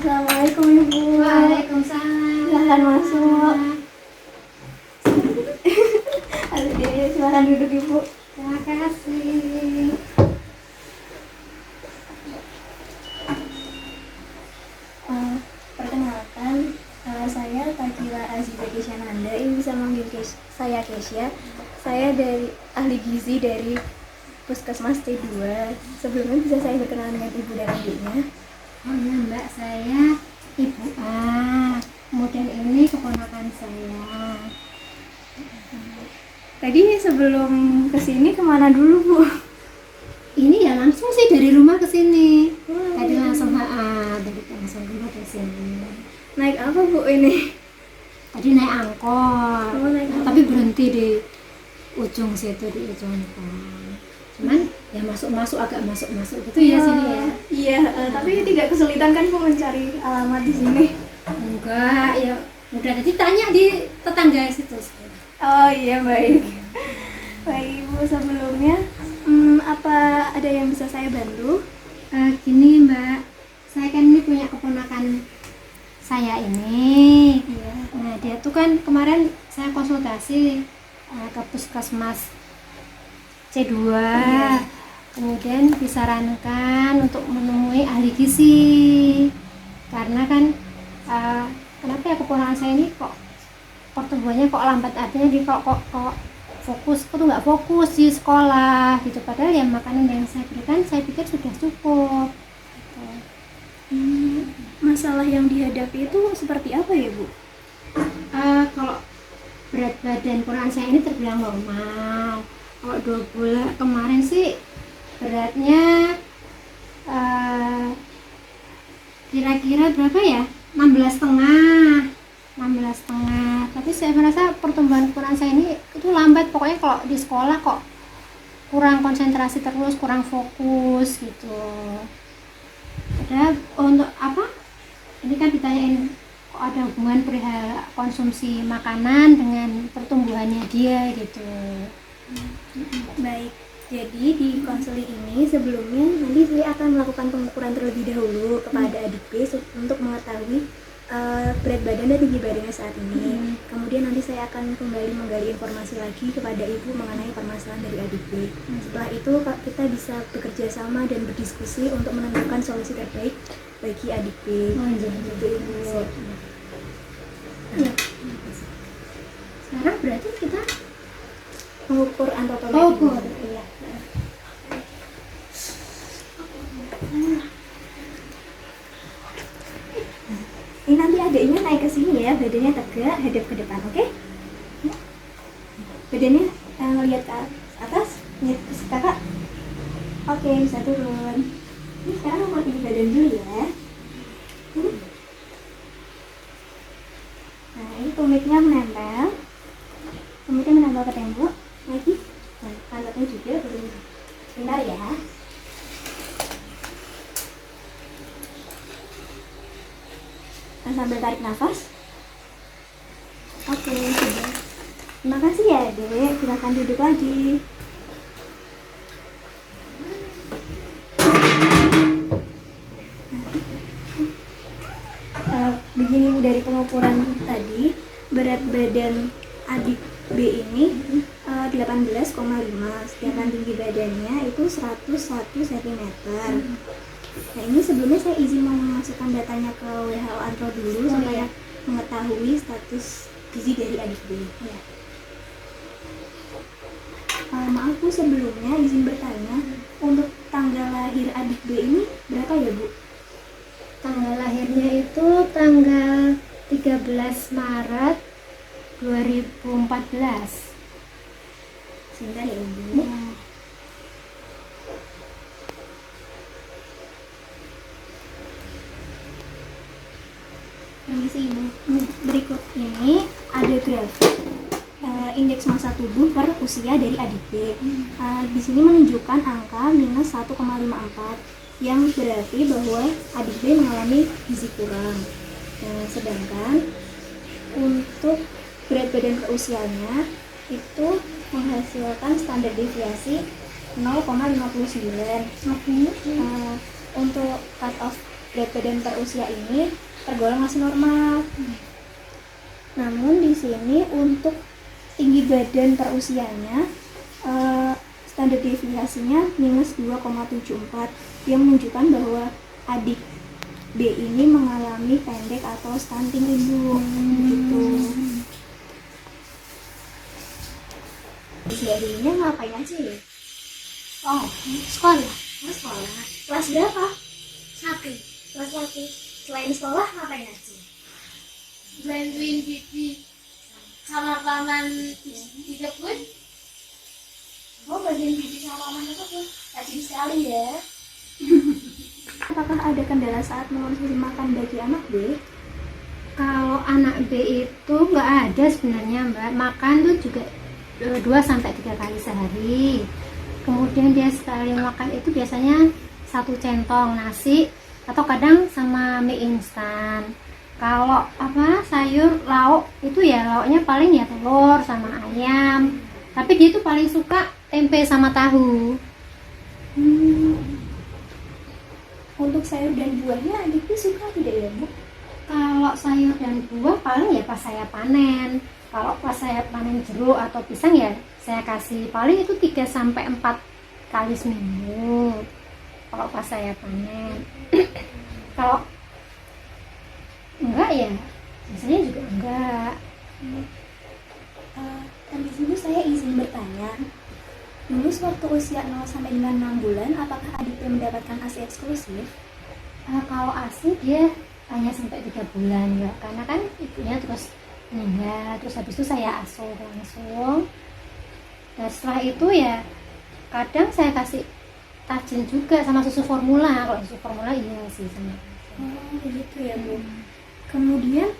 Assalamualaikum Ibu. Waalaikumsalam. Silakan masuk. Aduh, silakan duduk Ibu. Terima kasih. Perkenalkan, saya Takila Aziza Kesyananda. Ibu bisa manggil saya Kesya. Saya dari ahli gizi dari Puskesmas C2. Sebelumnya bisa saya berkenalan dengan Ibu dan adiknya. Oh ya Mbak, saya Ibu A. Kemudian ini keponakan saya. Tadi sebelum kesini kemana dulu Bu? Ini ya langsung sih dari rumah ke sini. Wah, Tadi langsung dari langsung rumah ke sini. naik apa Bu ini? Tadi naik angkot. Oh, naik angkot. Tapi berhenti di ujung situ, di ujung tol. Cuman ya agak masuk gitu ya sini ya. Iya, tapi tidak kesulitan kan Bu mencari alamat di sini? Enggak, ya udah tadi tanya di tetangga situ. Oh iya, baik. Baik Ibu, sebelumnya apa ada yang bisa saya bantu? Gini Mbak, saya kan ini punya keponakan saya ini. Iya. Nah dia tuh kan kemarin saya konsultasi ke Puskesmas C2. Iya. Kemudian disarankan untuk menemui ahli gizi. Karena kan kenapa ya keponakan saya ini kok pertumbuhannya kok lambat, artinya di kok fokus, tuh nggak fokus di sekolah gitu, padahal yang makanan yang saya berikan saya pikir sudah cukup gitu. Masalah yang dihadapi itu seperti apa ya Bu? Kalau berat badan ponakan saya ini terbilang normal. Kalau 2 bulan kemarin sih beratnya kira-kira berapa ya, 16,5, tapi saya merasa pertumbuhan ponakan saya ini itu lambat. Pokoknya kalau di sekolah kok kurang konsentrasi terus, kurang fokus gitu. Padahal untuk apa, ini kan ditanyain kok ada hubungan perihal konsumsi makanan dengan pertumbuhannya dia gitu. Baik, jadi di konseling ini sebelumnya nanti saya akan melakukan pengukuran terlebih dahulu kepada adik B untuk mengetahui berat badan dan tinggi badannya saat ini. Kemudian nanti saya akan kembali menggali informasi lagi kepada Ibu mengenai permasalahan dari adik B. Setelah itu kita bisa bekerja sama dan berdiskusi untuk menentukan solusi terbaik bagi adik B. Gitu Ibu. Ya. Sekarang berarti kita Mengukur antropometri. ukur, iya. Ini nanti adiknya naik ke sini ya, badannya tegak, hadap ke depan, oke? Ya. Badannya ngelihat ke atas, ngelihat ke kakak. Oke, bisa turun. Ini sekarang mau tinggi badan dulu ya. Nah, ini tumitnya menempel. Tumitnya menempel ke tembok. Lagi, nah, pantatnya juga belum. Bentar ya. Sambil tarik nafas. Oke, sudah. Terima kasih ya Dek, silakan duduk lagi. Begini Bu, dari pengukuran tadi berat badan adik B ini 18,5, sedangkan tinggi badannya itu 101 cm. Nah ini sebelumnya saya izin mau memasukkan datanya ke WHO Antro dulu supaya mengetahui status gizi dari adik B. Ya. Maaf Bu, sebelumnya izin bertanya, untuk tanggal lahir adik B ini berapa ya Bu? Tanggal lahirnya itu tanggal 13 Maret 2014. Sebentar ya Ibu. Permisi Ibu. Berikut ini ada grafik indeks massa tubuh per usia dari adik B. Di sini menunjukkan angka minus 1,54 yang berarti bahwa adik B mengalami gizi kurang. Sedangkan untuk berat badan per usianya itu menghasilkan standar deviasi 0,59. Untuk cut off berat badan per usia ini tergolong masih normal. Namun di sini untuk tinggi badan per usianya standar deviasinya minus 2,74 yang menunjukkan bahwa adik B ini mengalami pendek atau stunting ibu. Gitu. Seharinya ngapain aja ya? Oh, sekolah. Sekolah. Kelas berapa? 1. Kelas 1. Selain sekolah ngapain aja? Bantuin bibi sama paman di kebun. Oh, bagian bibi sama mama itu tuh rajin sekali ya. Apakah ada kendala saat mengonsumsi makan bagi anak B? Kalau anak B itu nggak ada sebenarnya Mbak. Makan tuh juga 2-3 kali sehari. Kemudian dia sekali makan itu biasanya 1 centong nasi atau kadang sama mie instan. Kalau sayur lauk itu ya lauknya paling ya telur sama ayam. Tapi dia tuh paling suka tempe sama tahu. Untuk sayur dan buahnya adiknya suka tidak ya Bu? Kalau sayur dan buah paling ya pas saya panen. Kalau pas saya panen jeruk atau pisang ya saya kasih paling itu 3-4 kali seminggu. Kalau pas saya panen. Kalau enggak ya biasanya juga enggak. Habis itu saya izin bertanya, dulu sewaktu usia 0 sampai dengan 6 bulan, apakah adiknya mendapatkan ASI eksklusif? Kalau ASI dia hanya sampai 3 bulan ya, karena kan ibunya terus meninggal, terus habis itu saya asuh langsung. Dan setelah itu ya kadang saya kasih tajin juga sama susu formula. Kalau susu formula iya sih sama. Oh begitu ya Bu. Kemudian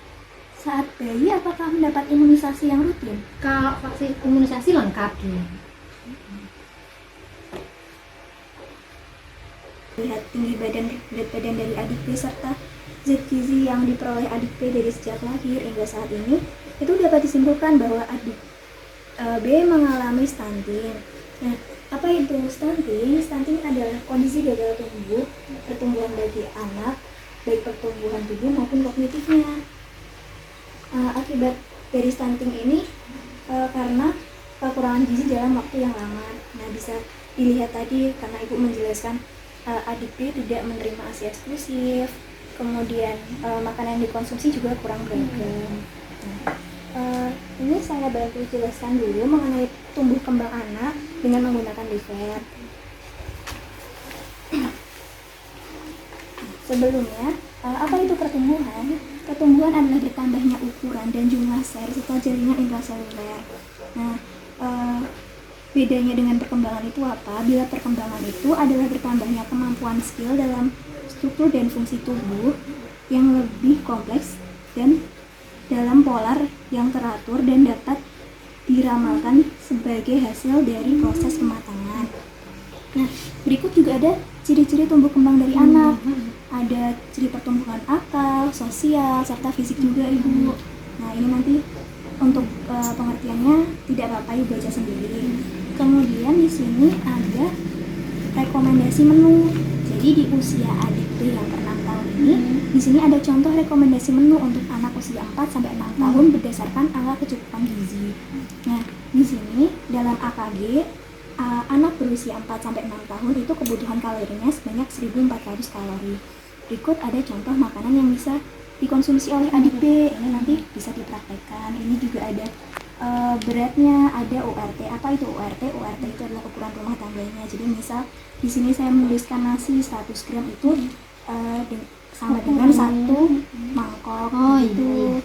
saat bayi apakah mendapat imunisasi yang rutin? Kalau vaksin imunisasi lengkap dia. Lihat tinggi badan, berat badan dari adik B serta zat gizi yang diperoleh adik B dari sejak lahir hingga saat ini, itu dapat disimpulkan bahwa adik B mengalami stunting. Nah, apa itu stunting? Stunting adalah kondisi gagal tumbuh, pertumbuhan bagi anak, baik pertumbuhan tubuh maupun kognitifnya. Akibat dari stunting ini karena kekurangan gizi dalam waktu yang lama. Nah, bisa dilihat tadi karena ibu menjelaskan adik B tidak menerima ASI eksklusif, kemudian makanan yang dikonsumsi juga kurang beragam. Ini saya bantu jelaskan dulu mengenai tumbuh kembang anak dengan menggunakan liver. Sebelumnya, apa itu pertumbuhan? Pertumbuhan adalah bertambahnya ukuran dan jumlah sel serta jaringan intraseluler. Nah, bedanya dengan perkembangan itu apa? Bila perkembangan itu adalah bertambahnya kemampuan skill dalam struktur dan fungsi tubuh yang lebih kompleks dan dalam polar yang teratur dan dapat diramalkan sebagai hasil dari proses kematangan. Nah, berikut juga ada ciri-ciri tumbuh kembang dari anak. Ada ciri pertumbuhan akal, sosial, serta fisik juga Ibu. Nah, ini nanti untuk pengertiannya tidak apa-apa Ibu baca sendiri. Kemudian di sini ada rekomendasi menu. Jadi di usia adik B yang per 6 tahun ini, di sini ada contoh rekomendasi menu untuk anak usia 4 sampai 6 tahun berdasarkan angka kecukupan gizi. Nah, di sini dalam AKG anak berusia 4 sampai 6 tahun itu kebutuhan kalorinya sebanyak 1.400 kalori. Berikut ada contoh makanan yang bisa dikonsumsi oleh adik B. Ini nanti bisa dipraktekkan. Ini juga ada beratnya, ada URT. Apa itu URT? URT itu adalah ukuran rumah tangganya. Jadi misal di sini saya menuliskan nasi 100 gram itu sama dengan 1 mangkok gitu.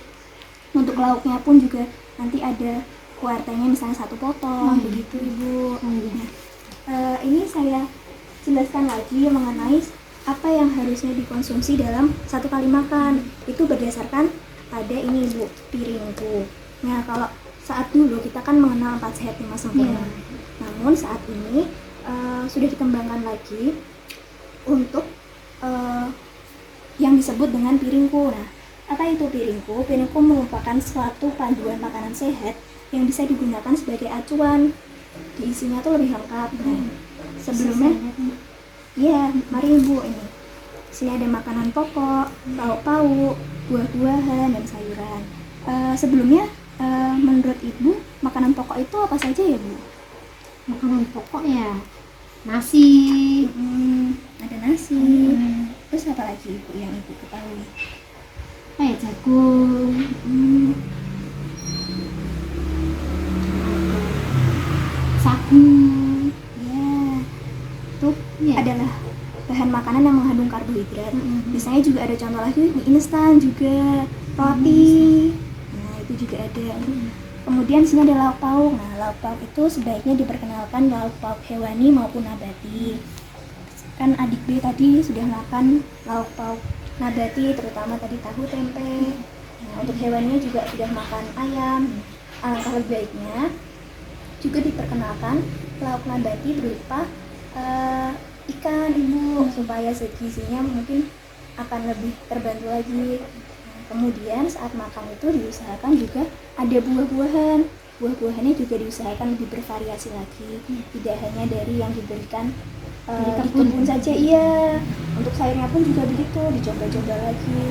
Untuk lauknya pun juga nanti ada URT-nya misalnya 1 potong begitu Ibu. Nah, ini saya jelaskan lagi mengenai apa yang harusnya dikonsumsi dalam 1 kali makan. Itu berdasarkan pada ini Ibu, piringku. Nah, kalau saat dulu kita kan mengenal 4 sehat 5 sempurna. Namun saat ini sudah dikembangkan lagi untuk yang disebut dengan piringku. Nah, apa itu piringku? Piringku merupakan suatu panduan makanan sehat yang bisa digunakan sebagai acuan. Diisinya tuh lebih lengkap. Nah, sebelumnya ya, mari Ibu ini. Sini ada makanan pokok, lauk pauk, buah-buahan, dan sayuran. Sebelumnya, menurut Ibu, makanan pokok itu apa saja ya, Bu? Makanan pokok ya nasi, Ada nasi. Terus apa lagi Ibu yang Ibu ketahui? kayak jagung, sagu, Ya, itu ya. adalah bahan makanan yang mengandung karbohidrat. Biasanya juga ada contoh lagi mie instan juga, roti. Nah, itu juga ada. Kemudian sini ada lauk pauk. Nah, lauk pauk itu sebaiknya diperkenalkan lauk pauk hewani maupun nabati. Kan adik B tadi sudah makan lauk pauk nabati, terutama tadi tahu tempe. Nah, untuk hewaninya juga sudah makan ayam. Alangkah lebih baiknya juga diperkenalkan lauk nabati berupa ikan, Ibu, supaya segi gizinya mungkin akan lebih terbantu lagi. Nah, kemudian saat makan itu diusahakan juga ada buah-buahan. Buah-buahannya juga diusahakan lebih bervariasi lagi, tidak hanya dari yang diberikan Dari di kebun. kebun saja. Iya, untuk sayurnya pun juga begitu, dicoba-coba lagi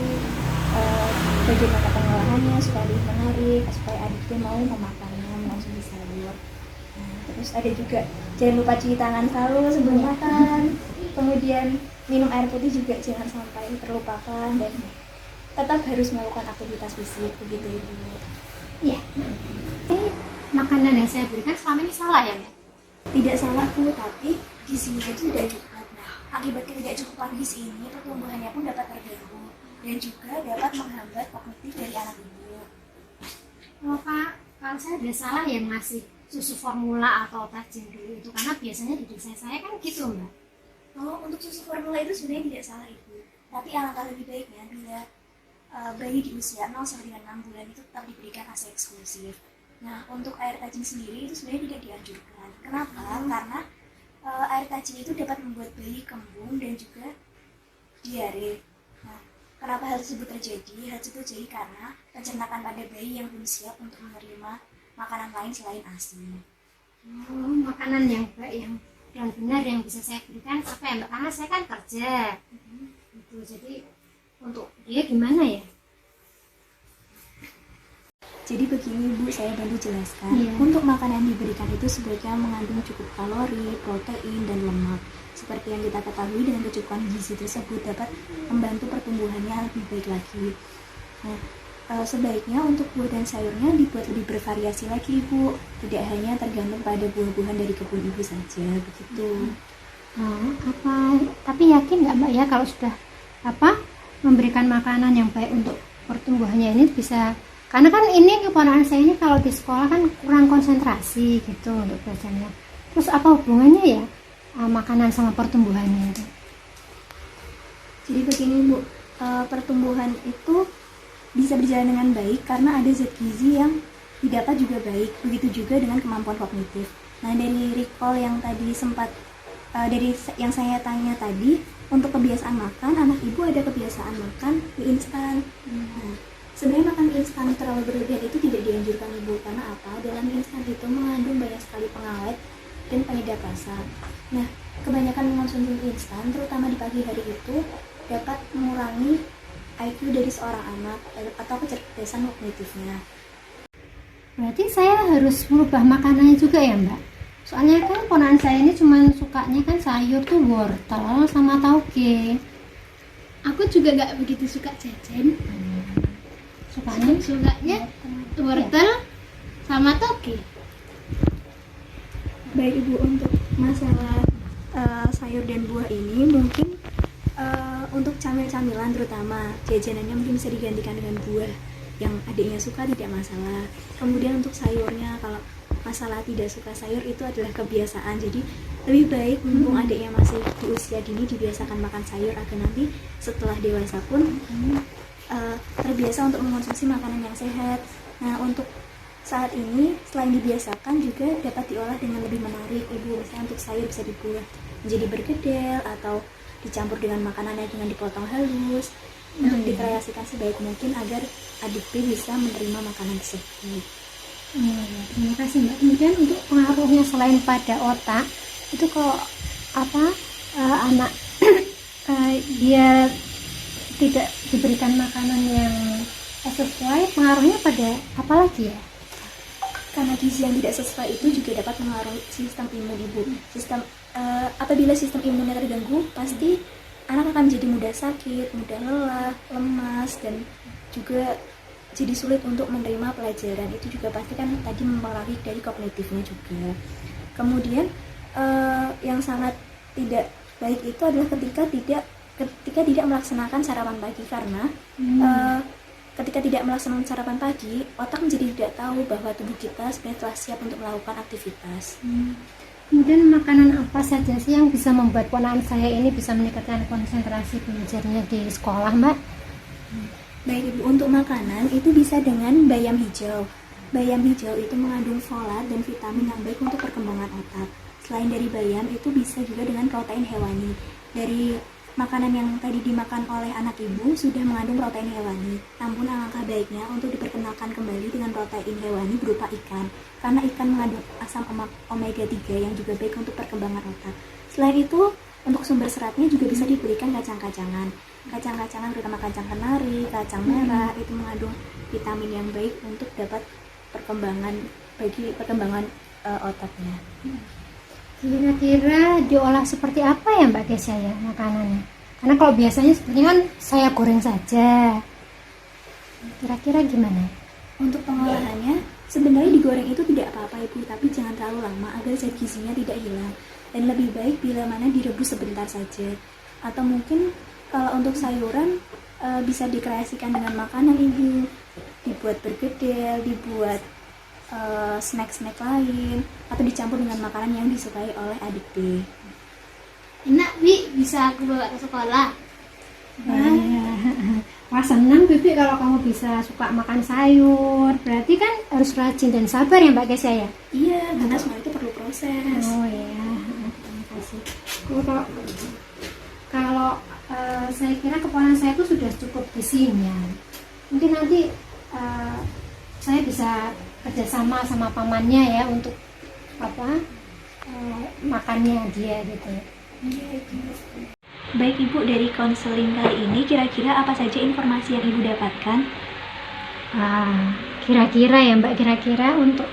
bagaimana pengolahannya supaya lebih menarik, supaya adiknya mau memakannya, mengonsumsi sayur. Nah, terus ada juga jangan lupa cuci tangan selalu sebelum makan. Kemudian minum air putih juga jangan sampai terlupakan, dan tetap harus melakukan aktivitas fisik, begitu Ibu. Iya. Makanan yang saya berikan selama ini salah ya, Mbak? Tidak salah Bu, tapi gizinya itu tidak cukup. Nah, akibat ketidakcukupan gizi ini, pertumbuhannya pun dapat terganggu dan juga dapat menghambat kognitif dari anak Ibu. Oh, Pak, kalau saya udah salah ya ngasih susu formula atau tajin dulu itu, karena biasanya di desa saya kan gitu, Mbak. Oh, untuk susu formula itu sebenarnya tidak salah Ibu, tapi alangkah lebih baiknya bila bayi di usia 0 sampai dengan 6 bulan itu tetap diberikan ASI eksklusif. Nah, untuk air tajin sendiri itu sebenarnya tidak dianjurkan. Kenapa? Karena air tajin itu dapat membuat bayi kembung dan juga diare. Nah, kenapa hal tersebut terjadi? Hal tersebut terjadi karena pencernaan pada bayi yang belum siap untuk menerima makanan lain selain ASI. Oh, makanan yang baik yang benar yang bisa saya berikan apa ya, Mbak? Karena saya kan kerja. Gitu. Jadi untuk dia gimana ya? Jadi begini Bu, saya bantu jelaskan. Iya. Untuk makanan yang diberikan itu sebaiknya mengandung cukup kalori, protein, dan lemak. Seperti yang kita ketahui, dengan kecukupan gizi tersebut dapat membantu pertumbuhannya lebih baik lagi. Nah, sebaiknya untuk buah dan sayurnya dibuat lebih bervariasi lagi Ibu. Tidak hanya tergantung pada buah-buahan dari kebun Ibu saja, begitu. Tapi yakin nggak Mbak ya kalau sudah memberikan makanan yang baik untuk pertumbuhannya ini bisa, karena kan ini keponakan saya ini kalau di sekolah kan kurang konsentrasi gitu untuk belajarnya. Terus apa hubungannya ya makanan sama pertumbuhannya itu? Jadi begini Bu, pertumbuhan itu bisa berjalan dengan baik karena ada zat gizi yang didapat juga baik. Begitu juga dengan kemampuan kognitif. Nah, dari recall yang tadi sempat dari yang saya tanya tadi, untuk kebiasaan makan, anak Ibu ada kebiasaan makan mie instan. Nah, sebenarnya makan mie instan terlalu berlebihan itu tidak dianjurkan Ibu, karena apa? Dalam mie instan itu mengandung banyak sekali pengawet dan penyedap rasa. Nah, kebanyakan mengonsumsi mie instan, terutama di pagi hari itu, dapat mengurangi IQ dari seorang anak atau kecerdasan kognitifnya. Berarti saya harus merubah makanannya juga ya Mbak? Soalnya kan ponakan saya ini cuma sukanya kan sayur tuh wortel sama tauge. Aku juga gak begitu suka jajan. Sukanya wortel sama toge. Baik Ibu, untuk masalah sayur dan buah ini mungkin untuk camilan terutama jajanannya mungkin bisa digantikan dengan buah yang adiknya suka, tidak masalah. Kemudian untuk sayurnya, kalau masalah tidak suka sayur itu adalah kebiasaan, jadi lebih baik mumpung adiknya masih di usia dini dibiasakan makan sayur agar nanti setelah dewasa pun terbiasa untuk mengkonsumsi makanan yang sehat. Nah, untuk saat ini selain dibiasakan juga dapat diolah dengan lebih menarik Ibu. Misalnya untuk sayur bisa dibuat menjadi bergedel atau dicampur dengan makanannya dengan dipotong halus untuk dikreasikan sebaik mungkin agar adik B bisa menerima makanan tersebut. Terima kasih Mbak. Kemudian untuk pengaruhnya selain pada otak itu kalau anak dia tidak diberikan makanan yang sesuai, pengaruhnya pada apa lagi ya? Karena gizi yang tidak sesuai itu juga dapat mengaruhi sistem imun ibu. Apabila sistem imunnya terganggu, pasti anak akan menjadi mudah sakit, mudah lelah, lemas, dan juga jadi sulit untuk menerima pelajaran. Itu juga pasti kan tadi mempengaruhi dari kognitifnya juga. Kemudian yang sangat tidak baik itu adalah ketika tidak melaksanakan sarapan pagi, karena ketika tidak melaksanakan sarapan pagi, otak menjadi tidak tahu bahwa tubuh kita sebenarnya telah siap untuk melakukan aktivitas. Kemudian makanan apa saja sih yang bisa membuat ponakan saya ini bisa meningkatkan konsentrasi belajarnya di sekolah, Mbak? Baik Ibu, untuk makanan itu bisa dengan bayam hijau. Bayam hijau itu mengandung folat dan vitamin yang baik untuk perkembangan otak. Selain dari bayam, itu bisa juga dengan protein hewani. Dari makanan yang tadi dimakan oleh anak ibu sudah mengandung protein hewani. Namun alangkah baiknya untuk diperkenalkan kembali dengan protein hewani berupa ikan, karena ikan mengandung asam omega 3 yang juga baik untuk perkembangan otak. Selain itu, untuk sumber seratnya juga bisa diberikan kacang-kacangan. Kacang-kacangan terutama kacang kenari, kacang merah, itu mengandung vitamin yang baik untuk dapat perkembangan otaknya. Kira-kira diolah seperti apa ya Mbak Kesya ya makanannya? Karena kalau biasanya sepertinya kan saya goreng saja. Kira-kira gimana? Untuk pengolahannya, sebenarnya digoreng itu tidak apa-apa Ibu, tapi jangan terlalu lama agar zat gizinya tidak hilang. Dan lebih baik bila mana direbus sebentar saja. Atau mungkin kalau untuk sayuran bisa dikreasikan dengan makanan Ibu, dibuat bergedel, dibuat snack-snack lain, atau dicampur dengan makanan yang disukai oleh adik B. Enak, Bi, bisa aku bawa ke sekolah. Wah senang Bibi kalau kamu bisa suka makan sayur. Berarti kan harus rajin dan sabar ya Mbak Kesya ya? Iya, karena semua itu perlu proses. Oh ya, terima kasih. Kalau saya kira keponakan saya itu sudah cukup gizinya. Mungkin nanti saya bisa kerjasama sama pamannya ya untuk makannya dia gitu. Baik Ibu, dari konseling kali ini kira-kira apa saja informasi yang Ibu dapatkan? Kira-kira ya Mbak, kira-kira untuk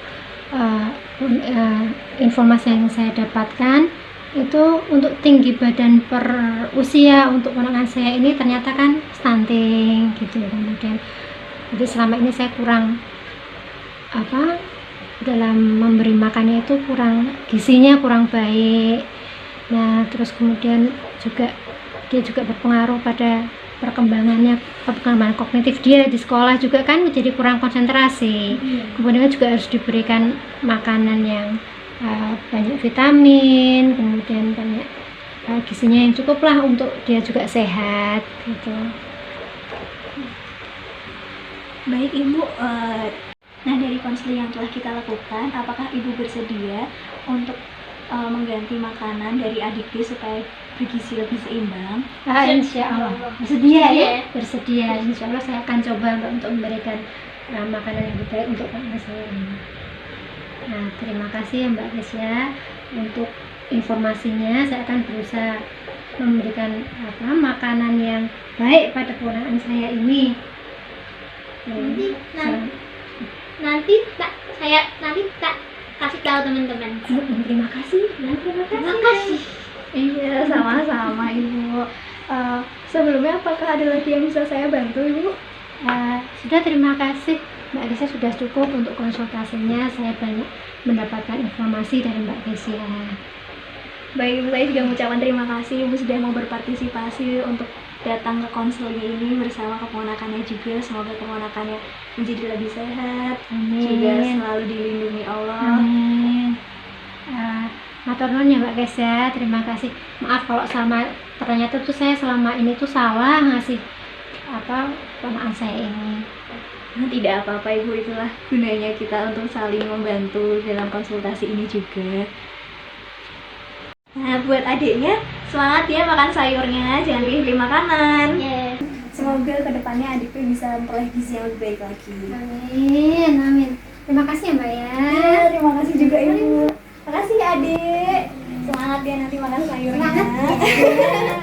informasi yang saya dapatkan itu untuk tinggi badan per usia untuk ponakan saya ini ternyata kan stunting gitu. Kemudian jadi selama ini saya kurang dalam memberi makannya itu gizinya kurang baik. Nah terus kemudian juga dia juga berpengaruh pada perkembangan kognitif dia di sekolah juga kan menjadi kurang konsentrasi. Kemudian juga harus diberikan makanan yang banyak vitamin, kemudian banyak gizinya yang cukup lah untuk dia juga sehat gitu. Baik Ibu, nah dari konseling yang telah kita lakukan, apakah Ibu bersedia untuk mengganti makanan dari adik B supaya bergizi lebih seimbang? Insya Allah bersedia ya, bersedia. Insya Allah saya akan coba untuk memberikan makanan yang baik untuk anak saya ini. Nah terima kasih ya Mbak Kesya untuk informasinya. Saya akan berusaha memberikan makanan yang baik pada ponakan saya ini. Nanti tak kasih tahu teman-teman. Terima kasih. Terima kasih. Iya, sama-sama Ibu. Sebelumnya apakah ada lagi yang bisa saya bantu Ibu? Sudah, terima kasih Mbak Kesya, sudah cukup untuk konsultasinya. Saya banyak mendapatkan informasi dari Mbak Kesya. Baik Ibu, saya juga mengucapkan terima kasih Ibu sudah mau berpartisipasi untuk datang ke konseling ini bersama keponakannya juga. Semoga keponakannya menjadi lebih sehat. Amin. Juga selalu dilindungi Allah. Amin. Matur nuwun ya Mbak Kesya, terima kasih. Maaf kalau ternyata tuh saya selama ini tuh salah ngasih ponakan saya ini. Tidak apa-apa Ibu, itulah gunanya kita untuk saling membantu dalam konsultasi ini juga. Nah buat adiknya, semangat ya makan sayurnya, jangan pilih makanan. Yes. Semoga kedepannya adiknya bisa memperoleh gizi yang lebih baik lagi. Amin. Terima kasih ya Mbak ya. Terima kasih juga Ibu. Makasih ya adik. Semangat ya nanti makan sayurnya. Semangat.